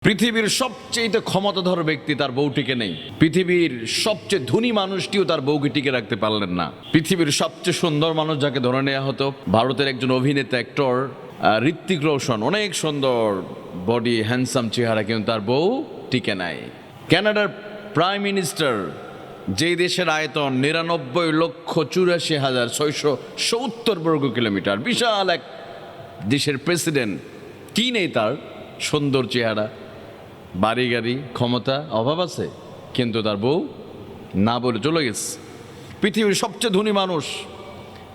পৃথিবীর সবচেয়ে ক্ষমতাধর ব্যক্তি তার বউটিকে নেই। পৃথিবীর সবচেয়ে ধনী মানুষটিও তার বউকে টিকে রাখতে পারলেন না। পৃথিবীর সবচেয়ে সুন্দর মানুষ যাকে ধরে নেওয়া হতো, ভারতের একজন অভিনেতা অ্যাক্টর ঋত্বিক রোশন, অনেক সুন্দর বডি, হ্যান্ডসাম চেহারা, কিন্তু তার বউ টিকে নাই। কানাডার প্রাইম মিনিস্টার, যেই দেশের আয়তন 99,84,670 বর্গ কিলোমিটার, বিশাল এক দেশের প্রেসিডেন্ট, কি নেই তার? সুন্দর চেহারা, বাড়ি গাড়ি, ক্ষমতা, অভাব আছে, কিন্তু তার বউ না বলে চলে গেছে। পৃথিবীর সবচেয়ে ধনী মানুষ,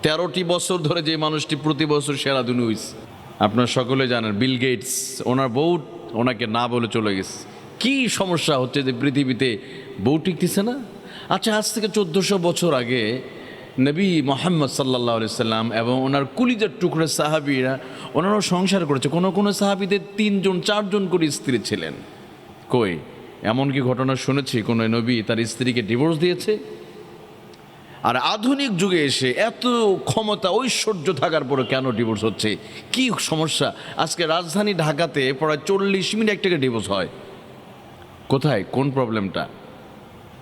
13টি বছর ধরে যে মানুষটি প্রতি বছর সেরা ধনী হয়েছে, আপনার সকলে জানেন, বিল গেটস, ওনার বউ ওনাকে না বলে চলে গেছে। কি সমস্যা হচ্ছে যে পৃথিবীতে বউ টিকতেছে না? আচ্ছা, আজ থেকে 1400 বছর আগে নবী মোহাম্মদ সাল্লাল্লাহু আলাইহি সাল্লাম এবং ওনার কুলিজার টুকরা সাহাবীরা, ওনারাও সংসার করেছে। কোনো কোনো সাহাবীদের 3জন 4জন করে স্ত্রী ছিলেন। কই এমন কি ঘটনা শুনেছি কোনো নবী তার স্ত্রীকে ডিভোর্স দিয়েছে? আর আধুনিক যুগে এসে এত ক্ষমতা ঐশ্বর্য থাকার পরে কেন ডিভোর্স হচ্ছে? কি সমস্যা? আজকে রাজধানী ঢাকাতে প্রায় 40 মিনিট থেকে ডিভোর্স হয়। কোথায়, কোন প্রবলেমটা?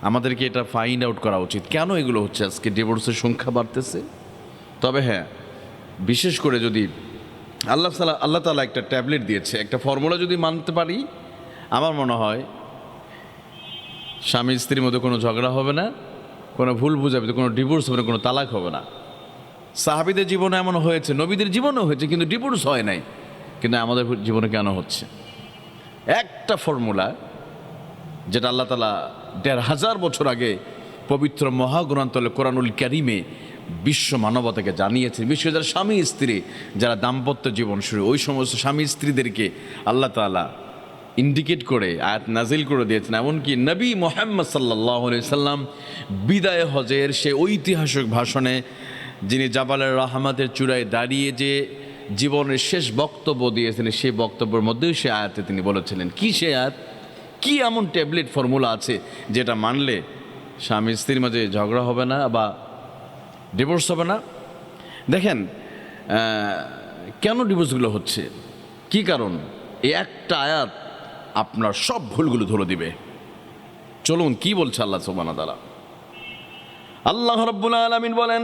আমাদেরকে এটা ফাইন্ড আউট করা উচিত, কেন এগুলো হচ্ছে। আজকে ডিভোর্সের সংখ্যা বাড়তেছে। তবে হ্যাঁ, বিশেষ করে যদি আল্লাহ তাআলা একটা ট্যাবলেট দিয়েছে, একটা ফর্মুলা যদি মানতে পারি, আমার মনে হয় স্বামী স্ত্রীর মধ্যে কোনো ঝগড়া হবে না, কোনো ভুল বুঝাবে, কোনো ডিভোর্স হবে না, কোনো তালাক হবে না। সাহাবীদের জীবনে এমন হয়েছে, নবীদের জীবনেও হয়েছে, কিন্তু ডিভোর্স হয় নাই। কিন্তু আমাদের জীবনে কেন হচ্ছে? একটা ফর্মুলা, যেটা আল্লাহ তাআলা 1500 বছর আগে পবিত্র মহাগ্রন্থ কোরআনুল কারীমে বিশ্ব মানবতাকে জানিয়েছে। বিশ্ব যারা স্বামী স্ত্রী, যারা দাম্পত্য জীবন শুরু, ওই সমস্ত স্বামী স্ত্রীদেরকে আল্লাহ তাআলা ইন্ডিকেট করে আয়াত নাজিল করে দিয়েছেন। এমনকি নবী মুহাম্মদ সাল্লাল্লাহু আলাইহি সাল্লাম বিদায় হজের সে ঐতিহাসিক ভাষণে, যিনি জাবালের রহমতের চূড়ায় দাঁড়িয়ে যে জীবনের শেষ বক্তব্য দিয়েছেন, সেই বক্তব্যের মধ্যেও সে আয়াতে তিনি বলেছিলেন, কি সে আয়াত, কি এমন ট্যাবলেট ফর্মুলা আছে যেটা মানলে স্বামী স্ত্রীর মাঝে ঝগড়া হবে না বা ডিভোর্স হবে না? দেখেন কেন ডিভোর্সগুলো হচ্ছে, কি কারণ? এই একটা আয়াত আপনার সব ভুলগুলো ধরে দিবে। চলুন কি বলছে আল্লাহ সুবহানাহু ওয়া তাআলা। আল্লাহ রাব্বুল আলামিন বলেন,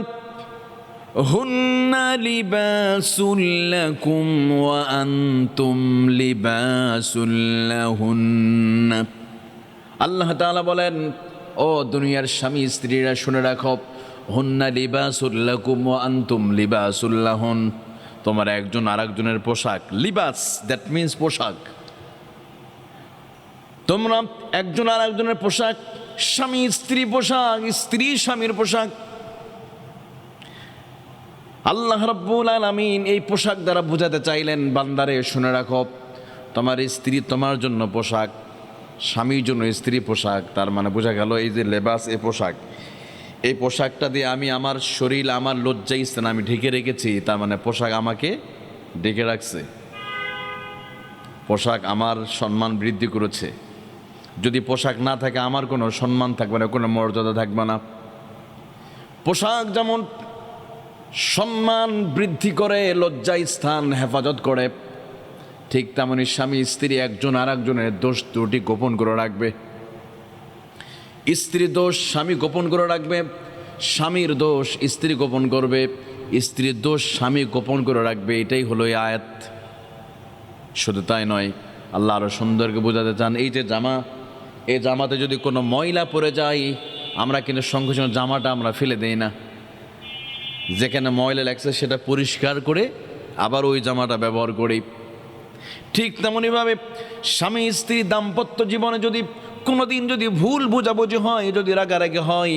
হুন্না লিবাসুল লাকুম ওয়া আনতুম লিবাসুল লাহুন্না। আল্লাহ তাআলা বলেন, ও দুনিয়ার স্বামী স্ত্রীরা শুনে রাখো, হুন্না লিবাসুল লাকুম ওয়া আনতুম লিবাসুল লাহুন। তোমার একজন আরেকজনের পোশাক। লিবাস, দ্যাট মিন্স পোশাক। তোমরা একজন আরেকজনের পোশাক। স্বামী স্ত্রী পোশাক, স্ত্রী স্বামীর পোশাক। আল্লাহ রাব্বুল আলামিন এই পোশাক দ্বারা বোঝাতে চাইলেন, বান্দারে শুনে রাখো, তোমার স্ত্রী তোমার জন্য পোশাক, স্বামীর জন্য স্ত্রী পোশাক। তার মানে বোঝা গেল এই যে লেবাস, এই পোশাক, এই পোশাকটা দিয়ে আমি আমার শরীর, আমার লজ্জা স্থান আমি ঢেকে রেখেছি। তার মানে পোশাক আমাকে ঢেকে রাখছে, পোশাক আমার সম্মান বৃদ্ধি করেছে। যদি পোশাক না থাকে, আমার কোনো সম্মান থাকবে না, কোনো মর্যাদা থাকবে না। পোশাক যেমন সম্মান বৃদ্ধি করে, লজ্জা স্থান হেফাজত করে, ঠিক তেমনি স্বামী স্ত্রী একজন আর একজনের দোষ ত্রুটি গোপন করে রাখবে। স্ত্রীর দোষ স্বামী গোপন করে রাখবে, স্বামীর দোষ স্ত্রী গোপন করবে, স্ত্রীর দোষ স্বামী গোপন করে রাখবে। এটাই হলো এই আয়াত। শুধু তাই নয়, আল্লাহ আরও সুন্দরকে বোঝাতে চান, এই যে জামা, এই জামাতে যদি কোনো ময়লা পড়ে যায়, আমরা কিন্তু সঙ্গে সঙ্গে জামাটা আমরা ফেলে দেই না। যেখানে ময়লা লাগছে সেটা পরিষ্কার করে আবার ওই জামাটা ব্যবহার করি। ঠিক তেমনইভাবে স্বামী স্ত্রী দাম্পত্য জীবনে যদি কোনোদিন যদি ভুল বোঝাবুঝি হয়, যদি রাগারাগি হয়,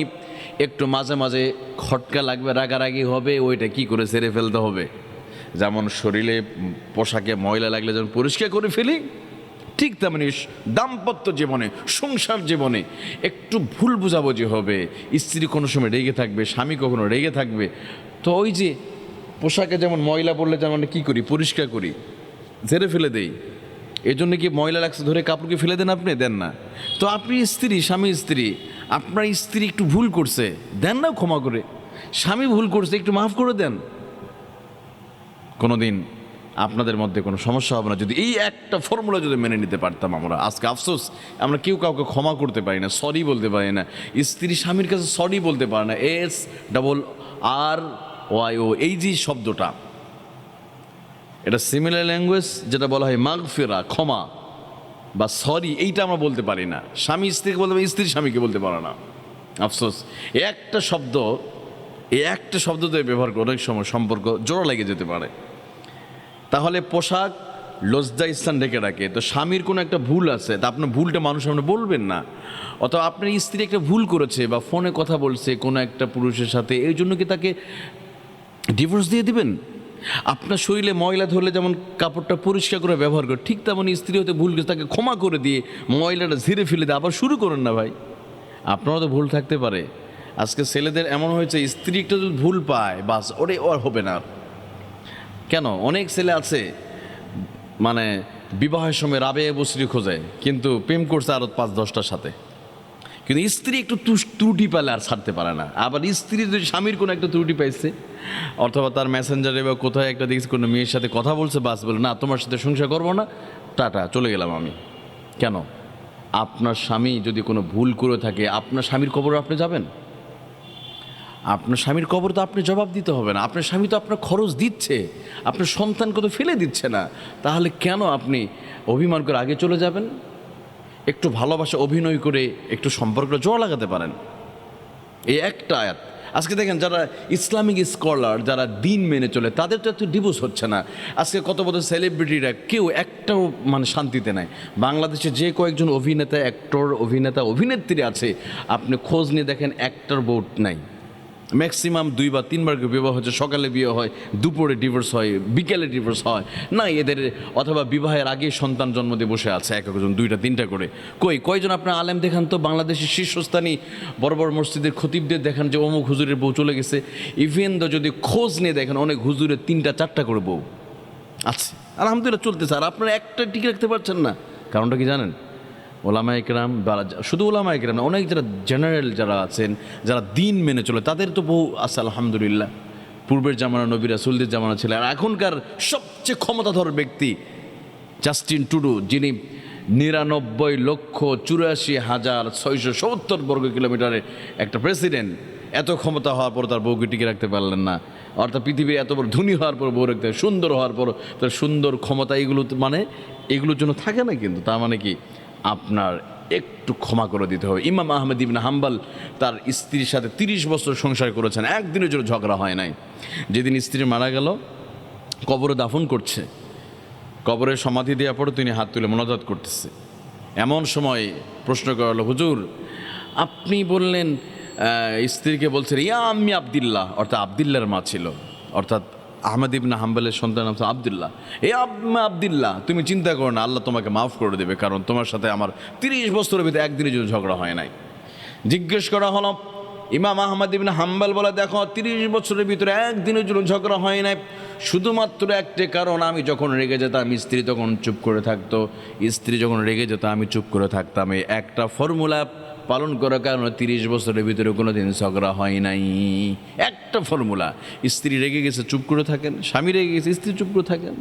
একটু মাঝে মাঝে খটকা লাগবে, রাগারাগি হবে, ওইটা কি করে ছেড়ে ফেলতে হবে। যেমন শরীরে পোশাকে ময়লা লাগলে যেমন পরিষ্কার করে ফেলি, ঠিক তেমনি দাম্পত্য জীবনে, সংসার জীবনে একটু ভুল বোঝাবুঝি হবে। স্ত্রী কোনো সময় রেগে থাকবে, স্বামী কখনো রেগে থাকবে, তো ওই যে পোশাকে যেমন ময়লা পড়লে যেমন কী করি, পরিষ্কার করি, ঝেড়ে ফেলে দেই। এই জন্য কি ময়লা লাগছে ধরে কাপড়কে ফেলে দেন? আপনি দেন না। তো আপনি স্ত্রী, স্বামী স্ত্রী, আপনার স্ত্রী একটু ভুল করছে, দেন না ক্ষমা করে। স্বামী ভুল করছে, একটু মাফ করে দেন। কোনোদিন আপনাদের মধ্যে কোনো সমস্যা হবে না যদি এই একটা ফর্মুলা যদি মেনে নিতে পারতাম। আমরা আজকে আফসোস আমরা কেউ কাউকে ক্ষমা করতে পারি না, সরি বলতে পারি না। স্ত্রী স্বামীর কাছে সরি বলতে পারে না। SRRYO এই যে শব্দটা, এটা সিমিলার ল্যাঙ্গুয়েজ যেটা বলা হয় মাগফিরা, ক্ষমা বা সরি, এইটা আমরা বলতে পারি না। স্বামী স্ত্রীকে বলতে পারে, স্ত্রী স্বামীকে বলতে পারে না। আফসোস এই একটা শব্দ দিয়ে ব্যবহার করে অনেক সময় সম্পর্ক জোড়া লেগে যেতে পারে। তাহলে পোশাক লজ্জা স্থান ঢেকে রাখে। তো স্বামীর কোনো একটা ভুল আছে, তা আপনার ভুলটা মানুষের সামনে বলবেন না। অথবা আপনার স্ত্রী একটা ভুল করেছে বা ফোনে কথা বলছে কোনো একটা পুরুষের সাথে, এই জন্য কি তাকে ডিভোর্স দিয়ে দিবেন? আপনার শরীরে ময়লা ধরলে যেমন কাপড়টা পরিষ্কার করে ব্যবহার করে, ঠিক তেমন স্ত্রী হতে ভুল করে তাকে ক্ষমা করে দিয়ে ময়লাটা ঝেড়ে ফেলে দিয়ে আবার শুরু করেন না ভাই। আপনারও তো ভুল থাকতে পারে। আজকে ছেলেদের এমন হয়েছে, স্ত্রী একটা যদি ভুল পায় বাস ওর হবে না। কেন? অনেক ছেলে আছে মানে বিবাহের সময় রাবেয়া বসরি খোঁজে, কিন্তু প্রেম করছে আরও 5-10টার সাথে, কিন্তু স্ত্রী একটু ত্রুটি পেলে আর ছাড়তে পারে না। আবার স্ত্রী যদি স্বামীর কোনো একটা ত্রুটি পাইছে, অথবা তার মেসেঞ্জারে বা কোথায় একটা দেখছি কোনো মেয়ের সাথে কথা বলছে, বাস বলে না তোমার সাথে সংসার করবো না, টাটা চলে গেলাম আমি। কেন? আপনার স্বামী যদি কোনো ভুল করে থাকে, আপনার স্বামীর কবরে আপনি যাবেন? আপনার স্বামীর কবর তো আপনি জবাব দিতে হবে না। আপনার স্বামী তো আপনার খরচ দিচ্ছে, আপনার সন্তানকে তো ফেলে দিচ্ছে না। তাহলে কেন আপনি অভিমান করে আগে চলে যাবেন? একটু ভালোবাসা অভিনয় করে একটু সম্পর্কটা জোড়া লাগাতে পারেন। এই একটা আয়াত। আজকে দেখেন যারা ইসলামিক স্কলার, যারা দিন মেনে চলে, তাদের তো একটু ডিভোর্স হচ্ছে না। আজকে কত বড় সেলিব্রিটিরা কেউ একটাও মানে শান্তিতে নাই। বাংলাদেশে যে কয়েকজন অভিনেতা, অ্যাক্টর, অভিনেত্রী আছে, আপনি খোঁজ নিয়ে দেখেন একটার বউ নাই। ম্যাক্সিমাম 2 বা 3 বার বিবাহ হচ্ছে, সকালে বিয়ে হয়, দুপুরে ডিভোর্স হয়, বিকেলে ডিভোর্স হয় না এদের, অথবা বিবাহের আগে সন্তান জন্ম দিয়ে বসে আছে এক একজন 2টা-3টা করে। কয়জন আপনার আলেম দেখান তো, বাংলাদেশের শীর্ষস্থানী বড় বড় মসজিদের খতিবদের দেখান যে অমুক হুজুরের বউ চলে গেছে। ইভেন তো যদি খোঁজ নিয়ে দেখেন অনেক হুজুরের 3টা-4টা করে বউ আছে, আলহামদুলিল্লাহ চলতেছে। আর আপনারা একটা টিকে রাখতে পারছেন না, কারণটা কি জানেন? ওলামা ইকরাম, বা শুধু ওলামা ইকরাম না, অনেক যারা জেনারেল যারা আছেন, যারা দিন মেনে চলে, তাদের তো বহু আছে আলহামদুলিল্লাহ। পূর্বের জামানা নবী রাসূলদের জামানা ছিল। আর এখনকার সবচেয়ে ক্ষমতাধর ব্যক্তি জাস্টিন ট্রুডো, যিনি 99,84,670 বর্গ কিলোমিটারের একটা প্রেসিডেন্ট, এত ক্ষমতা হওয়ার পর তার বউকে টিকে রাখতে পারলেন না। অর্থাৎ পৃথিবীর এত বড় ধনী হওয়ার পর বউ রাখতে, সুন্দর হওয়ার পর তার সুন্দর ক্ষমতা, এগুলো মানে এগুলোর জন্য থাকে না। কিন্তু তার মানে কি আপনার একটু ক্ষমা করে দিতে হবে। ইমাম আহমেদ ইবনে হাম্বল তার স্ত্রীর সাথে 30 বছর সংসার করেছেন, একদিনের জন্য ঝগড়া হয় নাই। যেদিন স্ত্রী মারা গেল, কবরে দাফন করছে, কবরে সমাধি দেওয়ার পরে তিনি হাত তুলে মোনাজাত করতেছে। এমন সময় প্রশ্ন করা হলো, হুজুর আপনি বললেন স্ত্রীকে বলছেন ইয়া আম্মি আব্দুল্লাহ, অর্থাৎ আব্দুল্লাহর মা ছিল, অর্থাৎ আহমদ ইবনে হাম্বলের সন্তান নাম আব্দুল্লাহ। এ আম্মা আব্দুল্লাহ, তুমি চিন্তা করো না, আল্লাহ তোমাকে মাফ করে দেবে, কারণ তোমার সাথে আমার 30 বছরের ভিতরে একদিনের জন্য ঝগড়া হয় নাই। জিজ্ঞেস করা হলো, ইমাম আহমদ ইবনে হাম্বল বলে, দেখো 30 বছরের ভিতরে একদিনের জন্য ঝগড়া হয় নাই, শুধুমাত্র একটা কারণ, আমি যখন রেগে যেতাম স্ত্রী তখন চুপ করে থাকতো, স্ত্রী যখন রেগে যেত আমি চুপ করে থাকতাম। এই একটা ফর্মুলা পালন করার কারণে 30 বছরের ভিতরে কোনো দিন ঝগড়া হয় নাই। একটা ফর্মুলা। স্ত্রী রেগে গেছে চুপ করে থাকেন, স্বামী রেগে গেছে স্ত্রী চুপ করে থাকেন।